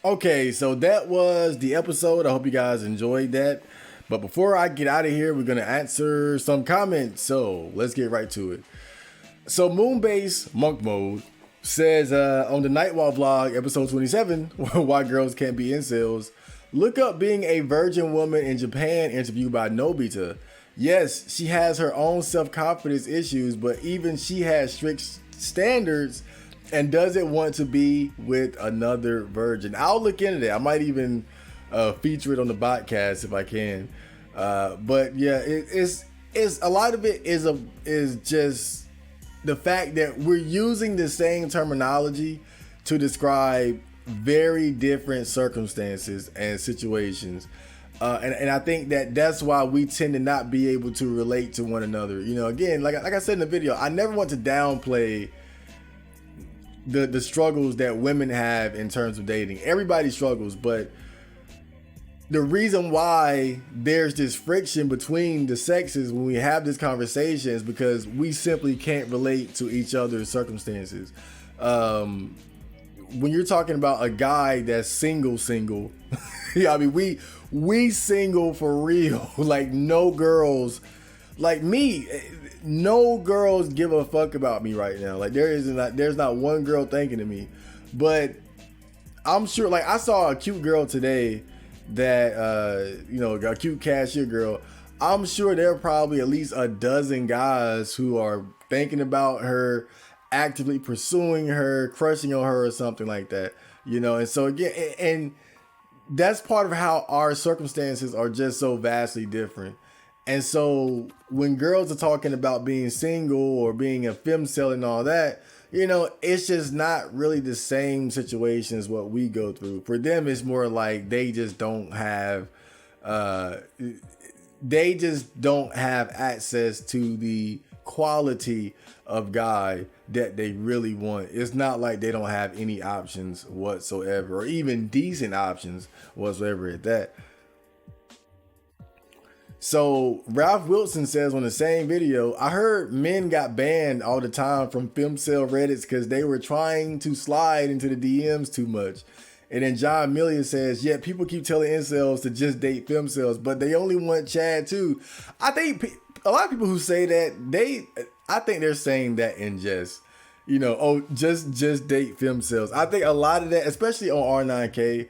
Okay, so that was the episode. I hope you guys enjoyed that. But before I get out of here, we're going to answer some comments. So let's get right to it. So Moonbase Monk Mode says on the Nightwalk vlog, episode 27, why girls can't be incels, look up being a virgin woman in Japan interviewed by Nobita. Yes, she has her own self-confidence issues, but even she has strict standards and doesn't want to be with another virgin. I'll look into that. I might even feature it on the podcast if I can. But yeah, it's a lot of it is just the fact that we're using the same terminology to describe very different circumstances and situations. And I think that's why we tend to not be able to relate to one another. You know, again, like I said in the video, I never want to downplay the struggles that women have in terms of dating. Everybody struggles, but the reason why there's this friction between the sexes when we have this conversation is because we simply can't relate to each other's circumstances. When you're talking about a guy that's single, yeah, I mean, we single for real. Like, no girls, like me, no girls give a fuck about me right now. Like, there's not one girl thinking of me. But I'm sure, like, I saw a cute girl today that, a cute cashier girl. I'm sure there are probably at least a dozen guys who are thinking about her, actively pursuing her, crushing on her or something like that, and so again, and that's part of how our circumstances are just so vastly different. And so when girls are talking about being single or being a femcel and all that, it's just not really the same situation as what we go through. For them, it's more like they just don't have access to the quality of guy that they really want. It's not like they don't have any options whatsoever, or even decent options whatsoever at that. So Ralph Wilson says on the same video, I heard men got banned all the time from femcel Reddits because they were trying to slide into the DMs too much. And then John Million says, yeah, people keep telling incels to just date femcels, but they only want Chad too. I think a lot of people who say that, I think they're saying that in jest, just date femcels. I think a lot of that, especially on R9K,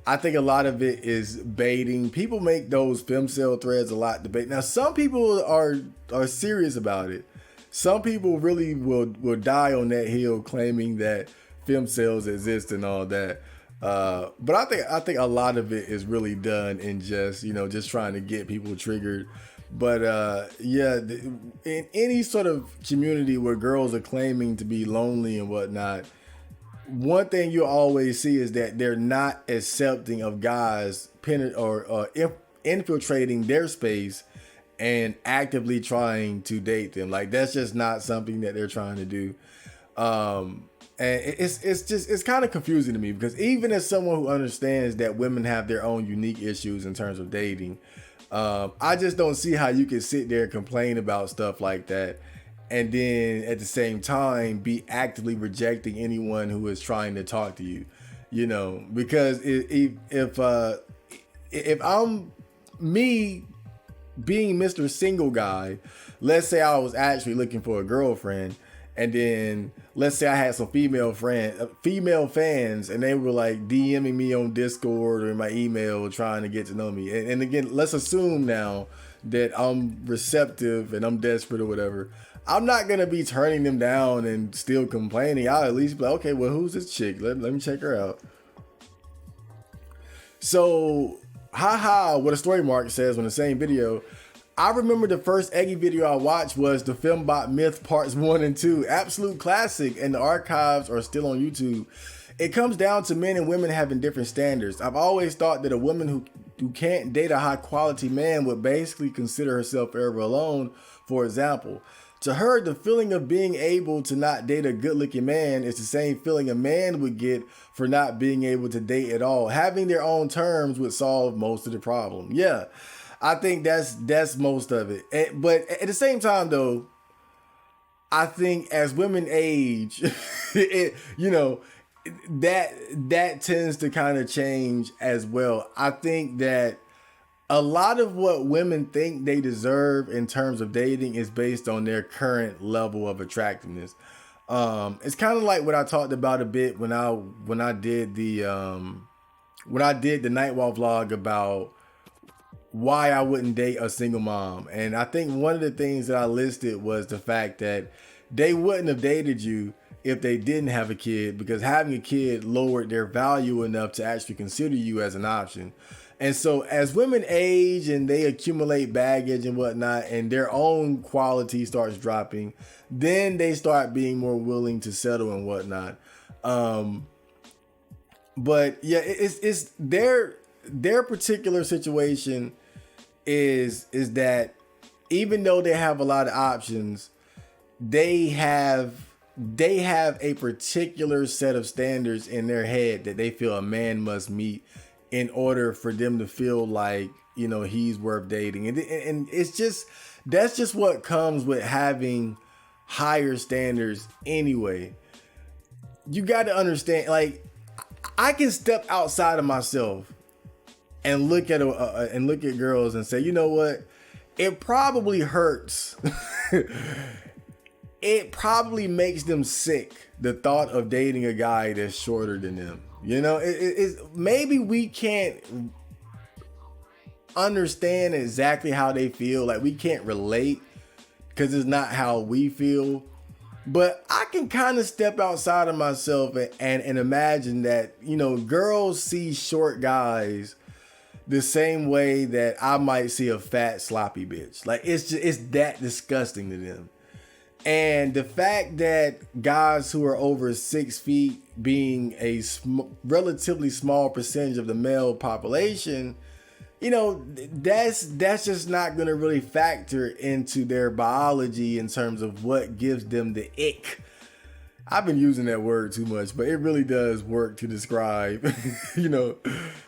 I think a lot of it is baiting. People make those femcel threads a lot to bait. Now, some people are serious about it. Some people really will die on that hill claiming that femcels exist and all that. But I think a lot of it is really done in just trying to get people triggered. But in any sort of community where girls are claiming to be lonely and whatnot, one thing you always see is that they're not accepting of guys infiltrating their space and actively trying to date them. Like, that's just not something that they're trying to do. And it's kind of confusing to me, because even as someone who understands that women have their own unique issues in terms of dating, I just don't see how you can sit there and complain about stuff like that and then at the same time be actively rejecting anyone who is trying to talk to you, because if I'm me being Mr. Single Guy, let's say I was actually looking for a girlfriend, and then let's say I had some female fans, and they were like DMing me on Discord or in my email trying to get to know me. And again, let's assume now that I'm receptive and I'm desperate or whatever. I'm not going to be turning them down and still complaining. I'll at least be like, okay, well, who's this chick? Let me check her out. So, what a story mark says on the same video. I remember the first Eggy video I watched was the Fembot Myth Parts 1 and 2. Absolute classic, and the archives are still on YouTube. It comes down to men and women having different standards. I've always thought that a woman who can't date a high quality man would basically consider herself forever alone. For example, to her, the feeling of being able to not date a good looking man is the same feeling a man would get for not being able to date at all. Having their own terms would solve most of the problem. Yeah, I think that's most of it. But at the same time though, I think as women age, that tends to kind of change as well. I think that a lot of what women think they deserve in terms of dating is based on their current level of attractiveness. It's kind of like what I talked about a bit when I did the night walk vlog about why I wouldn't date a single mom. And I think one of the things that I listed was the fact that they wouldn't have dated you if they didn't have a kid, because having a kid lowered their value enough to actually consider you as an option. And so as women age and they accumulate baggage and whatnot, and their own quality starts dropping, then they start being more willing to settle and whatnot. But yeah, it's their particular situation is that even though they have a lot of options, they have a particular set of standards in their head that they feel a man must meet in order for them to feel like, you know, he's worth dating. And it's just, that's just what comes with having higher standards anyway. You got to understand, like, I can step outside of myself and look at girls and say, you know what? It probably hurts. It probably makes them sick, the thought of dating a guy that's shorter than them. You know, it's maybe we can't understand exactly how they feel. Like, we can't relate because it's not how we feel. But I can kind of step outside of myself and imagine that, you know, girls see short guys the same way that I might see a fat sloppy bitch. Like, it's that disgusting to them. And the fact that guys who are over 6 feet, being a relatively small percentage of the male population, you know, that's just not going to really factor into their biology in terms of what gives them the ick. I've been using that word too much, but it really does work to describe, you know,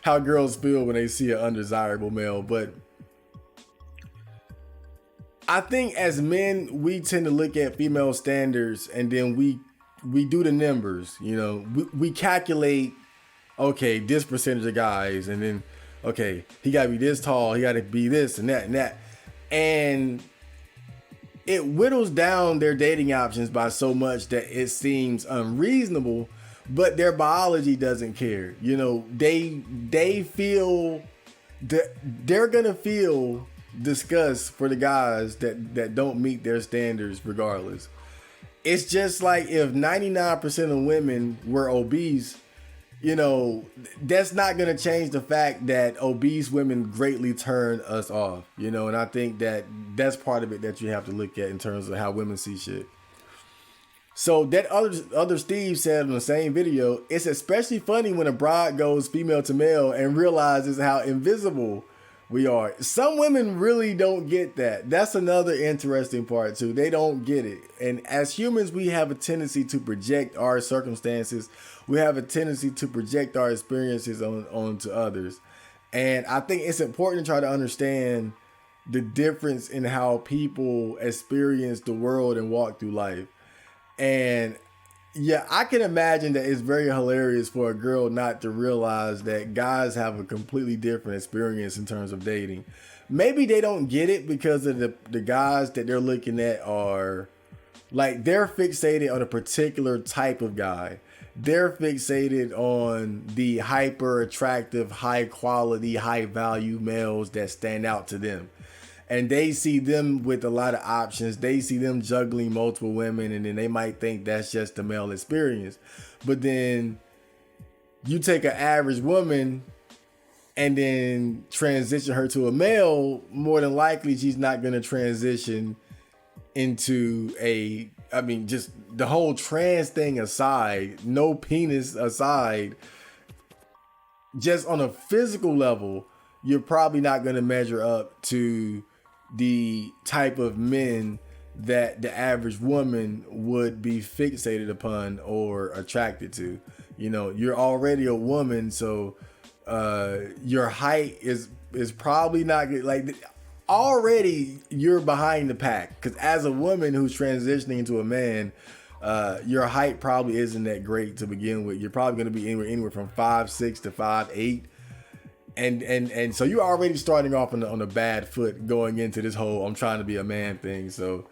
how girls feel when they see an undesirable male. But I think as men, we tend to look at female standards and then we do the numbers, you know, we calculate, okay, this percentage of guys, and then, okay, he got to be this tall, he got to be this and that and that. And it whittles down their dating options by so much that it seems unreasonable, but their biology doesn't care. You know, they feel that they're going to feel disgust for the guys that don't meet their standards regardless. It's just like if 99% of women were obese, you know, that's not going to change the fact that obese women greatly turn us off, you know, and I think that that's part of it that you have to look at in terms of how women see shit. So that other Steve said in the same video, it's especially funny when a bride goes female to male and realizes how invisible we are. Some women really don't get that. That's another interesting part too. They don't get it. And as humans, we have a tendency to project our circumstances. We have a tendency to project our experiences onto others. And I think it's important to try to understand the difference in how people experience the world and walk through life. And yeah, I can imagine that it's very hilarious for a girl not to realize that guys have a completely different experience in terms of dating. Maybe they don't get it because of the guys that they're looking at are like, they're fixated on a particular type of guy. They're fixated on the hyper attractive, high quality, high value males that stand out to them. And they see them with a lot of options. They see them juggling multiple women, and then they might think that's just the male experience. But then you take an average woman and then transition her to a male, more than likely she's not going to transition into just the whole trans thing aside, no penis aside, just on a physical level, you're probably not going to measure up to the type of men that the average woman would be fixated upon or attracted to. You know, you're already a woman, so your height is probably not good. Like, already you're behind the pack, because as a woman who's transitioning into a man, your height probably isn't that great to begin with. You're probably going to be anywhere from 5'6" to 5'8", and so you're already starting off on a bad foot going into this whole I'm trying to be a man thing. So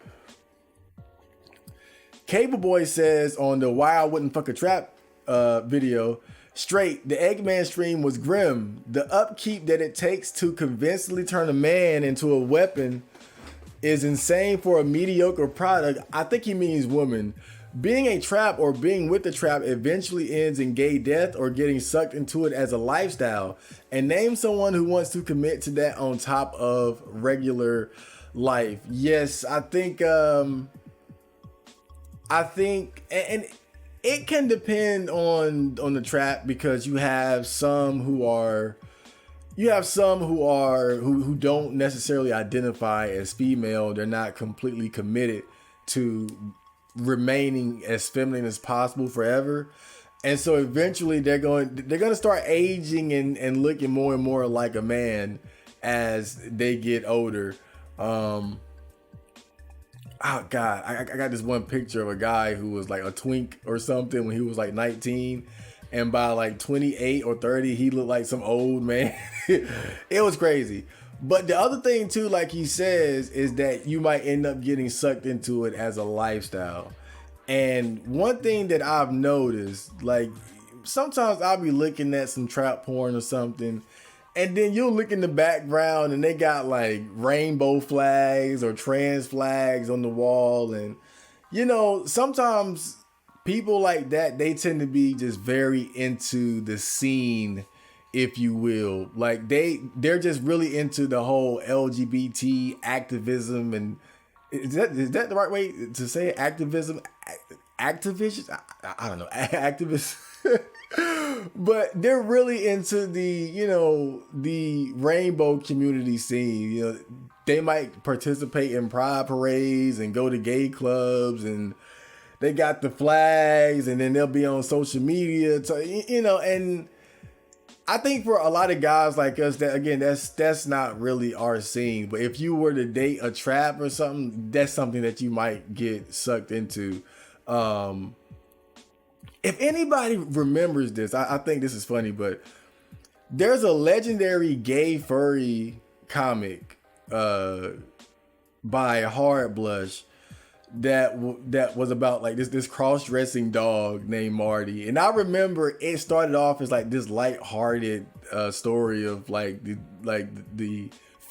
Cable Boy says on the Why I Wouldn't Fuck a Trap video, straight, the Eggman stream was grim. The upkeep that it takes to convincingly turn a man into a weapon is insane for a mediocre product. I think he means woman. Being a trap or being with the trap eventually ends in gay death or getting sucked into it as a lifestyle. And name someone who wants to commit to that on top of regular life. Yes, I think, and it can depend on the trap, because you have some who don't necessarily identify as female. They're not completely committed to remaining as feminine as possible forever, and so eventually they're going to start aging and looking more and more like a man as they get older. Oh God, I got this one picture of a guy who was like a twink or something when he was like 19, and by like 28 or 30 he looked like some old man. It was crazy. But the other thing too, like he says, is that you might end up getting sucked into it as a lifestyle. And one thing that I've noticed, like sometimes I'll be looking at some trap porn or something, and then you'll look in the background and they got like rainbow flags or trans flags on the wall. And, you know, sometimes people like that, they tend to be just very into the scene, if you will. Like they're just really into the whole LGBT activism. And is that the right way to say it? Activism? Activists? I don't know. Activists. But they're really into the rainbow community scene. You know, they might participate in pride parades and go to gay clubs, and they got the flags, and then they'll be on social media. So, you know, and I think for a lot of guys like us, that again, that's not really our scene. But if you were to date a trap or something, that's something that you might get sucked into. If anybody remembers this, I think this is funny, but there's a legendary gay furry comic by Hard Blush that was about like this cross-dressing dog named Marty. And I remember it started off as like this light-hearted story of like the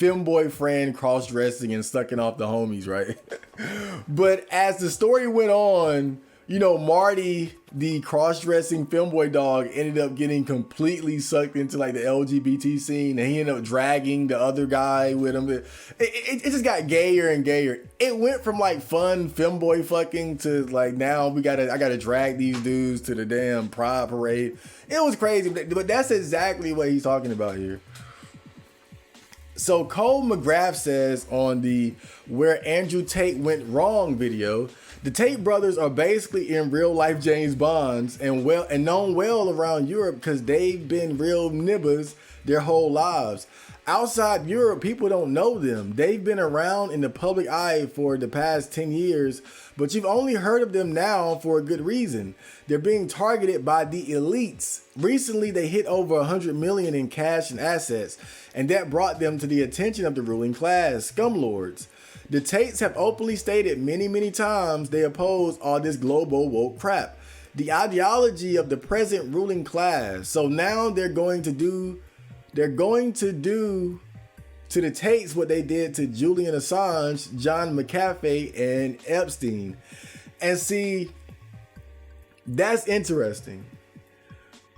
femboy friend cross-dressing and sucking off the homies, right? But as the story went on, you know, Marty, the cross-dressing femboy dog, ended up getting completely sucked into like the LGBT scene, and he ended up dragging the other guy with him. It just got gayer and gayer. It went from like fun femboy fucking to like now I gotta drag these dudes to the damn pride parade. It was crazy, but that's exactly what he's talking about here. So Cole McGrath says on the Where Andrew Tate Went Wrong video, the Tate brothers are basically in real life James Bonds and known well around Europe because they've been real nibbers their whole lives. Outside Europe, people don't know them. They've been around in the public eye for the past 10 years, but you've only heard of them now for a good reason. They're being targeted by the elites. Recently, they hit over $100 million in cash and assets, and that brought them to the attention of the ruling class, scumlords. The Tates have openly stated many times they oppose all this global woke crap, the ideology of the present ruling class. So now they're going to do to the Tates what they did to Julian Assange, John McAfee, and Epstein. And see, that's interesting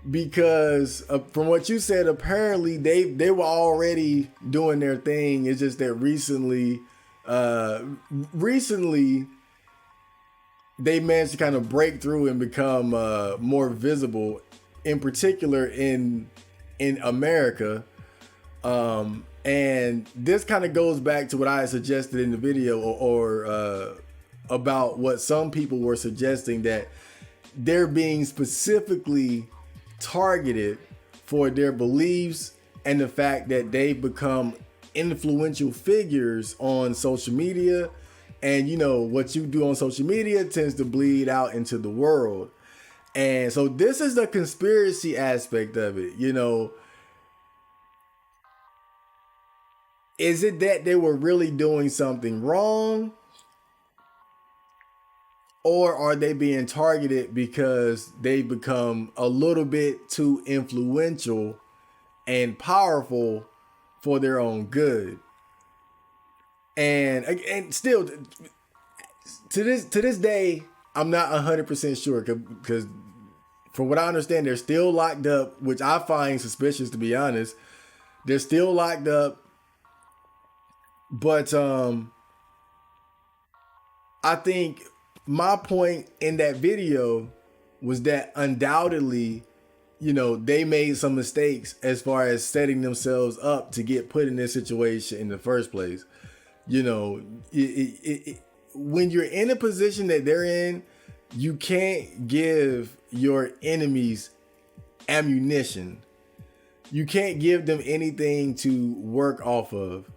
because from what you said, apparently they were already doing their thing. It's just that recently they managed to kind of break through and become more visible, in particular in America. And this kind of goes back to what I had suggested in the video or about what some people were suggesting, that they're being specifically targeted for their beliefs and the fact that they've become influential figures on social media And you know, what you do on social media tends to bleed out into the world. And so this is the conspiracy aspect of it. You know, is it that they were really doing something wrong? Or are they being targeted because they become a little bit too influential and powerful for their own good? And still, to this day, I'm not 100% sure, because from what I understand, they're still locked up, which I find suspicious, to be honest. They're still locked up, but I think my point in that video was that undoubtedly, you know, they made some mistakes as far as setting themselves up to get put in this situation in the first place. You know, when you're in a position that they're in, you can't give your enemies ammunition. You can't give them anything to work off of.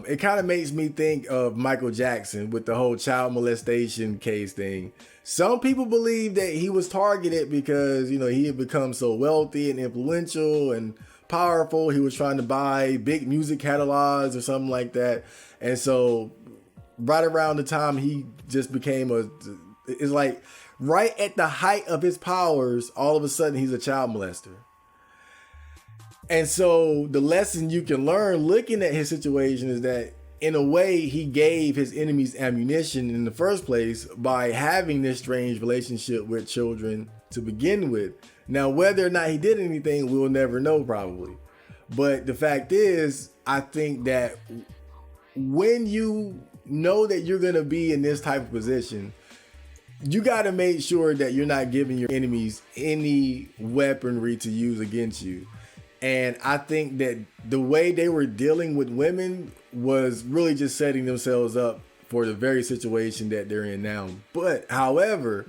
It kind of makes me think of Michael Jackson with the whole child molestation case thing. Some people believe that he was targeted because, you know, he had become so wealthy and influential and powerful. He was trying to buy big music catalogs or something like that. And so right around the time he just became it's like right at the height of his powers, all of a sudden he's a child molester. And so the lesson you can learn looking at his situation is that in a way he gave his enemies ammunition in the first place by having this strange relationship with children to begin with. Now, whether or not he did anything, we'll never know probably. But the fact is, I think that when you know that you're going to be in this type of position, you got to make sure that you're not giving your enemies any weaponry to use against you. And I think that the way they were dealing with women was really just setting themselves up for the very situation that they're in now. But however,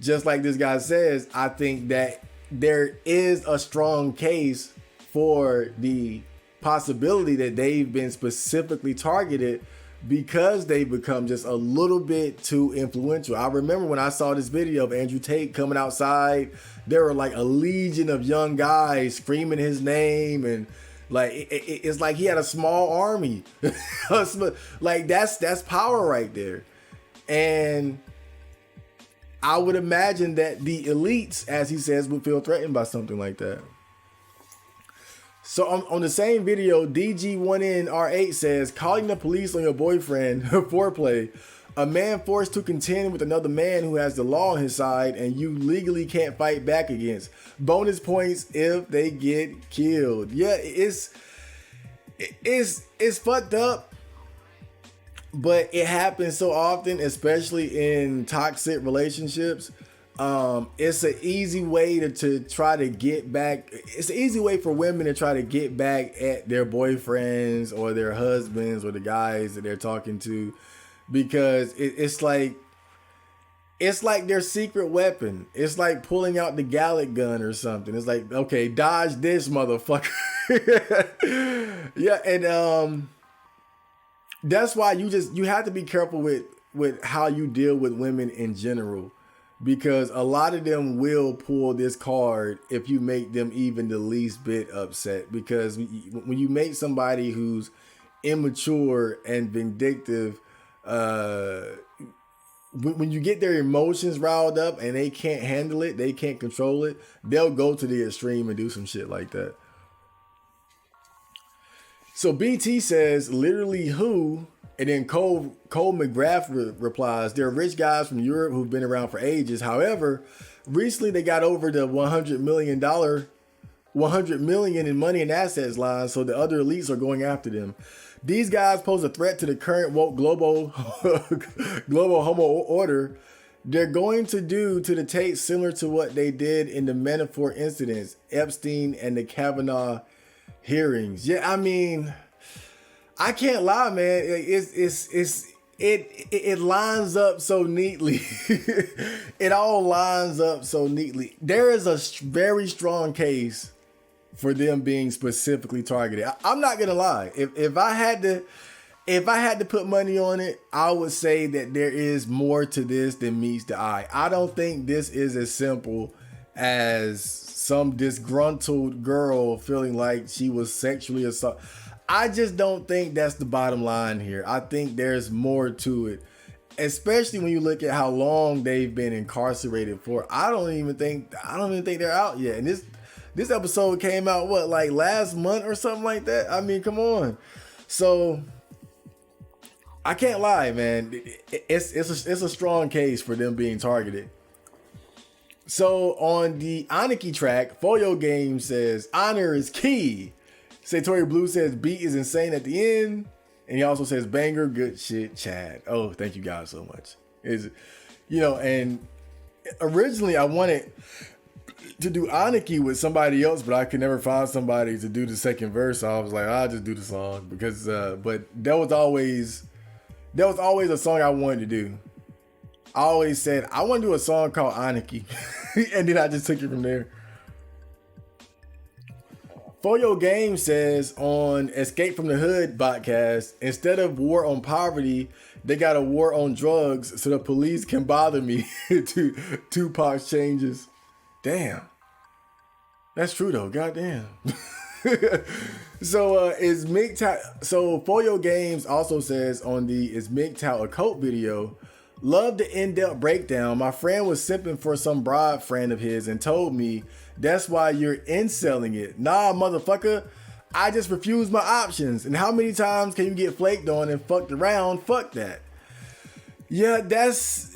just like this guy says, I think that there is a strong case for the possibility that they've been specifically targeted because they become just a little bit too influential. I remember when I saw this video of Andrew Tate coming outside, there were like a legion of young guys screaming his name, and like it's like he had a small army. Like that's power right there. And I would imagine that the elites, as he says, would feel threatened by something like that. So on the same video, DG1NR8 says, calling the police on your boyfriend, foreplay, a man forced to contend with another man who has the law on his side and you legally can't fight back against. Bonus points if they get killed. Yeah, it's fucked up, but it happens so often, especially in toxic relationships. It's an easy way to try to get back. It's an easy way for women to try to get back at their boyfriends or their husbands or the guys that they're talking to, because it's like their secret weapon. It's like pulling out the Gallic gun or something. It's like, okay, dodge this motherfucker. Yeah, and that's why you have to be careful with how you deal with women in general. Because a lot of them will pull this card if you make them even the least bit upset. Because when you make somebody who's immature and vindictive, when you get their emotions riled up and they can't handle it, they can't control it, they'll go to the extreme and do some shit like that. So BT says, literally who? And then Cole McGrath replies, they're rich guys from Europe who've been around for ages. However, recently they got over the $100 million in money and assets line, so the other elites are going after them. These guys pose a threat to the current woke global homo order. They're going to do to the Tate similar to what they did in the Manafort incidents, Epstein and the Kavanaugh hearings. Yeah, I mean, I can't lie, man. It lines up so neatly. It all lines up so neatly. There is a very strong case for them being specifically targeted. I'm not gonna lie. If I had to if I had to put money on it, I would say that there is more to this than meets the eye. I don't think this is as simple as some disgruntled girl feeling like she was sexually assaulted. I just don't think that's the bottom line here. I think there's more to it, especially when you look at how long they've been incarcerated for. I don't even think they're out yet. And this episode came out like last month or something like that. I mean, come on. So I can't lie, man. It's a strong case for them being targeted. So on the Aniki track, Foyo Game says honor is key. Satori Blue says beat is insane at the end. And he also says banger, good shit, Chad. Oh, thank you guys so much. And originally I wanted to do Aniki with somebody else, but I could never find somebody to do the second verse. So I was like, I'll just do the song because but that was always a song I wanted to do. I always said I want to do a song called Aniki. And then I just took it from there. Foyo Game says on Escape from the Hood podcast, instead of war on poverty, they got a war on drugs so the police can bother me. Tupac's changes. Damn. That's true though. Goddamn. So Foyo Games also says on the Is MGTOW a Cult video, love the in-depth breakdown. My friend was simping for some broad friend of his and told me that's why you're inselling it. Nah, motherfucker. I just refused my options. And how many times can you get flaked on and fucked around? Fuck that. Yeah, that's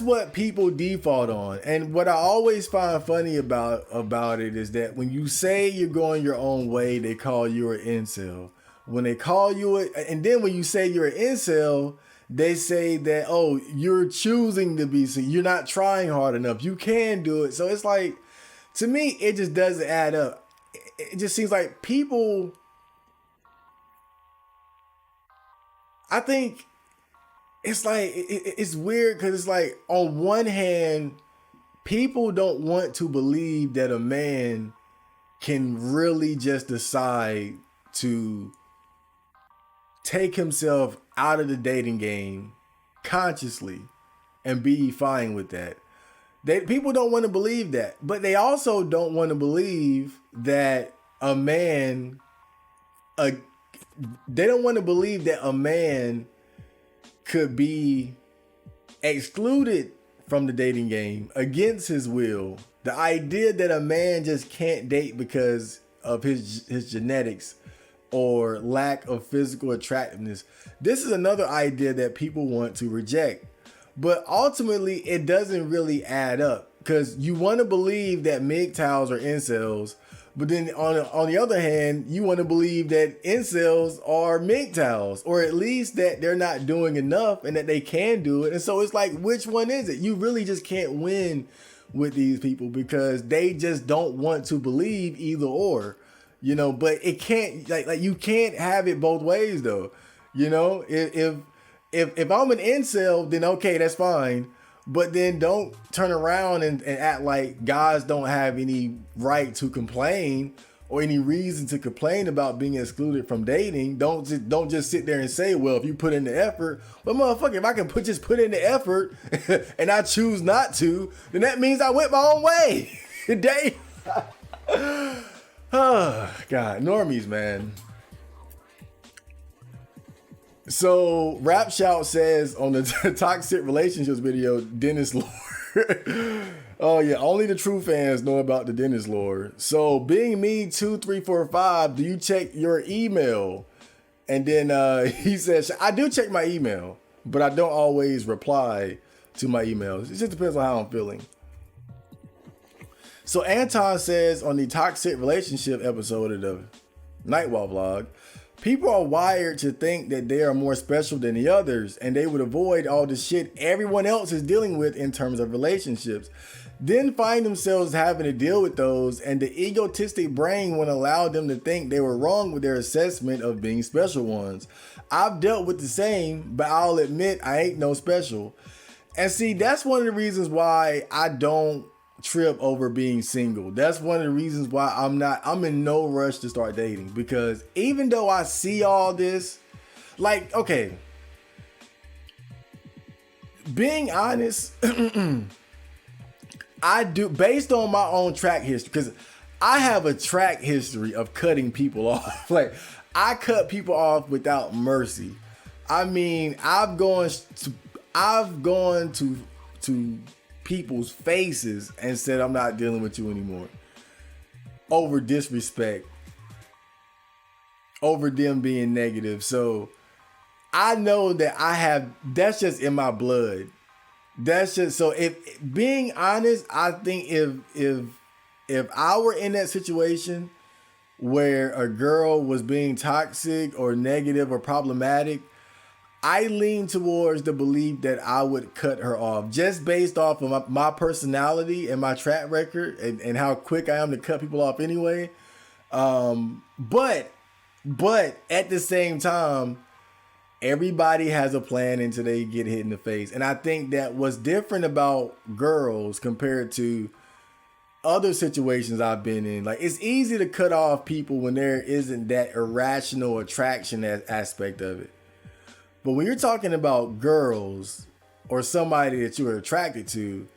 what people default on. And what I always find funny about it is that when you say you're going your own way, they call you an incel. When they call you it, and then when you say you're an incel, they say that, oh, you're choosing to be, so you're not trying hard enough. You can do it. So it's like, to me, it just doesn't add up. It just seems like people, I think it's like, it's weird because it's like, on one hand, people don't want to believe that a man can really just decide to take himself out of the dating game consciously and be fine with that. People don't want to believe that, but they also don't want to believe that a man could be excluded from the dating game against his will. The idea that a man just can't date because of his genetics or lack of physical attractiveness. This is another idea that people want to reject. But ultimately, it doesn't really add up because you want to believe that MGTOWs are incels, but then on the other hand, you want to believe that incels are MGTOWs, or at least that they're not doing enough and that they can do it. And so it's like, which one is it? You really just can't win with these people because they just don't want to believe either or, but it can't, like you can't have it both ways though. If I'm an incel, then okay, that's fine. But then don't turn around and act like guys don't have any right to complain or any reason to complain about being excluded from dating. Don't just sit there and say, well, if you put in the effort, but motherfucker, if I can just put in the effort and I choose not to, then that means I went my own way. Oh, God, normies, man. So Rap Shout says on the toxic relationships video, Dennis lore. Oh yeah, only the true fans know about the Dennis lore. So being me 2345, do you check your email? And then he says, I do check my email, but I don't always reply to my emails. It just depends on how I'm feeling. So Anton says on the toxic relationship episode of the Nightwalk vlog, people are wired to think that they are more special than the others, and they would avoid all the shit everyone else is dealing with in terms of relationships. Then find themselves having to deal with those, and the egotistic brain won't allow them to think they were wrong with their assessment of being special ones. I've dealt with the same, but I'll admit I ain't no special. And see, that's one of the reasons why I don't trip over being single. That's one of the reasons why I'm in no rush to start dating, because even though I see all this, like, okay, being honest, I do, based on my own track history, because I have a track history of cutting people off. Like, I cut people off without mercy. I mean, I've gone to people's faces and said, I'm not dealing with you anymore. Over disrespect. Over them being negative. So I know that that's just in my blood. That's just, so if being honest, I think if I were in that situation where a girl was being toxic or negative or problematic, I lean towards the belief that I would cut her off just based off of my personality and my track record and how quick I am to cut people off anyway. But at the same time, everybody has a plan until they get hit in the face. And I think that what's different about girls compared to other situations I've been in, like, it's easy to cut off people when there isn't that irrational attraction aspect of it. But when you're talking about girls or somebody that you're attracted to,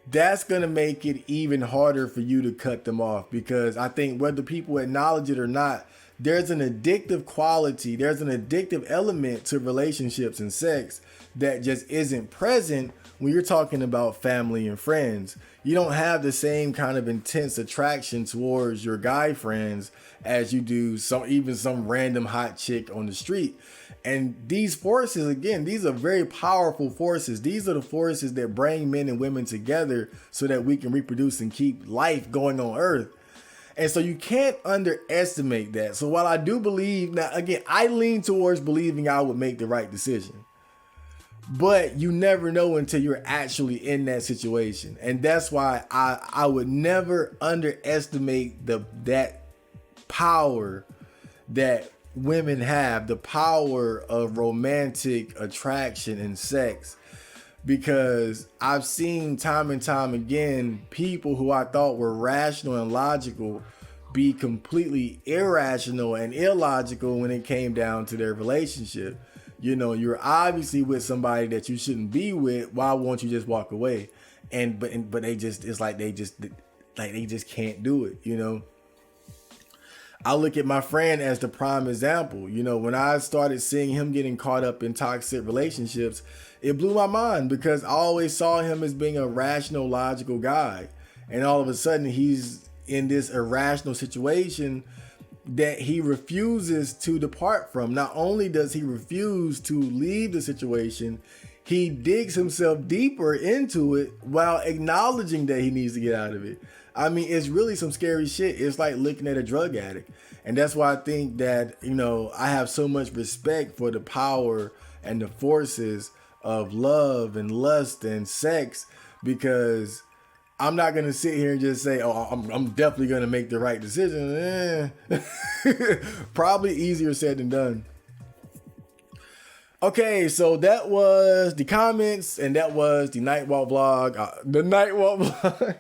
that's going to make it even harder for you to cut them off, because I think whether people acknowledge it or not, there's an addictive quality, there's an addictive element to relationships and sex that just isn't present when you're talking about family and friends. You don't have the same kind of intense attraction towards your guy friends as you do some random hot chick on the street. And these forces, again, these are very powerful forces. These are the forces that bring men and women together so that we can reproduce and keep life going on Earth. And so you can't underestimate that. So while I do believe, now again, I lean towards believing I would make the right decision. But you never know until you're actually in that situation. And that's why I would never underestimate that power that women have, the power of romantic attraction and sex. Because I've seen time and time again people who I thought were rational and logical be completely irrational and illogical when it came down to their relationship. You know, you're obviously with somebody that you shouldn't be with. Why won't you just walk away? But they just, it's like they just can't do it, you know. I look at my friend as the prime example. You know, when I started seeing him getting caught up in toxic relationships, it blew my mind, because I always saw him as being a rational, logical guy. And all of a sudden he's in this irrational situation that he refuses to depart from. Not only does he refuse to leave the situation, he digs himself deeper into it while acknowledging that he needs to get out of it. I mean, it's really some scary shit. It's like looking at a drug addict. And that's why I think that, you know, I have so much respect for the power and the forces of love and lust and sex, because I'm not going to sit here and just say, oh, I'm definitely going to make the right decision. Probably easier said than done. Okay, so that was the comments, and that was the Night Walk vlog.